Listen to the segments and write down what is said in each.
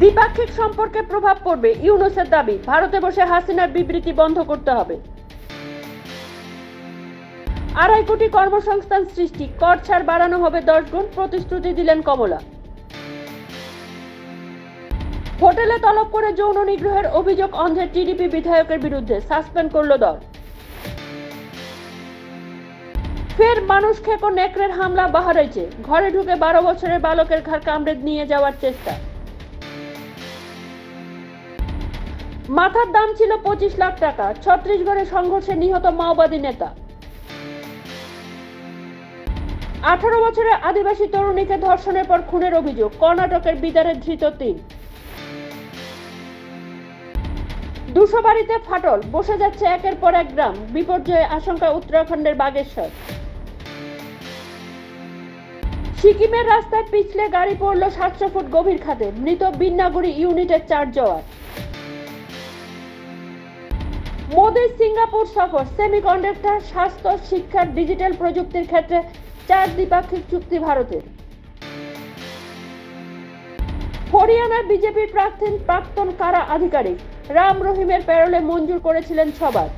দ্বিপাক্ষিক সম্পর্কে প্রভাব পড়বে, ইউনূসের দাবি। ভারতে বসে হাসিনার বিবৃতি বন্ধ করতে হবে। 2.5 কোটি কর্মসংস্থান সৃষ্টি, কর ছাড় বাড়ানো হবে 10 গুণ, প্রতিশ্রুতি দিলেন কমলা। হোটেলে তলব করে যৌন নিগ্রহের অভিযোগ অন্ধ্রের টিডিপি বিধায়কের বিরুদ্ধে, সাসপেন্ড করল দল। ফের মানুষ খেকো নেকড়ের হামলা বাহারাইচে, ঘরে ঢুকে 12 বছরের বালকের ঘাড় কামড়ে নিয়ে যাওয়ার চেষ্টা। মাথার দাম ছিল 25 লাখ টাকা, ছত্তিশগড়ে সংঘর্ষে নিহত মাওবাদী নেতা। 18 বছরের আদিবাসী তরুণীকে ধর্ষণের পর খুনের অভিযোগ, কর্ণাটকের বিদারে ধৃত 3। 200 বাড়িতে ফাটল, বসে যাচ্ছে একের পর এক গ্রাম, বিপর্যয়ে আশঙ্কায় উত্তরাখণ্ডের বাগেশ্বর। সিকিমের রাস্তায় পিছলে গাড়ি পড়ল 700 ফুট গভীর খাদে, মৃত বিন্নাগুড়ি ইউনিটের 4 জওয়ান। মোদির সিঙ্গাপুর সফর, সেমিকন্ডাক্টর, স্বাস্থ্য, শিক্ষার, ডিজিটাল প্রযুক্তির ক্ষেত্রে 4 দ্বিপাক্ষিক চুক্তি ভারতের। হরিয়ানার বিজেপির প্রাক্তন কারা আধিকারিক রাম রহিমের প্যারোলে মঞ্জুর করেছিলেন সবার।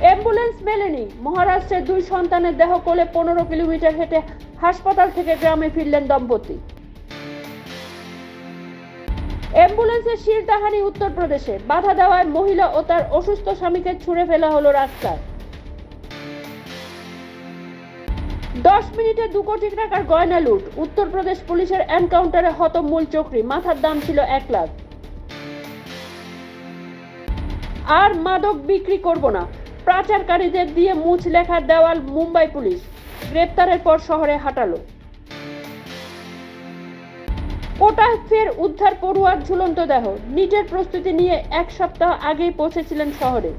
অ্যাম্বুলেন্স মেলেনি, মহারাষ্ট্রের 2 সন্তানের দেহ কোলে 15 কিলোমিটার হেঁটে হাসপাতাল থেকে গ্রামে ফিরলেন দম্পতি। অ্যাম্বুলেন্সের শিরদাহানি উত্তরপ্রদেশে, বাধা দেওয়ায় মহিলা ও তার অসুস্থ স্বামীকে ছুঁড়ে ফেলা হলো রাস্তায়। 10 মিনিটে 2 কোটি টাকার গয়না লুট, উত্তরপ্রদেশ পুলিশের এনকাউন্টারে হত মূল চক্রী, মাথার দাম ছিল 1 লাখ। আর মাদক বিক্রি করব না, পাচারকারীদের দিয়ে মুছ লেখার দেওয়াল মুম্বাই পুলিশ, গ্রেপ্তারের পর শহরে হাঁটালো। কোটায় ফের উদ্ধার পড়ুয়ার ঝুলন্ত দেহ, নিটের প্রস্তুতি নিয়ে 1 সপ্তাহ আগেই পৌঁছেছিলেন শহরে।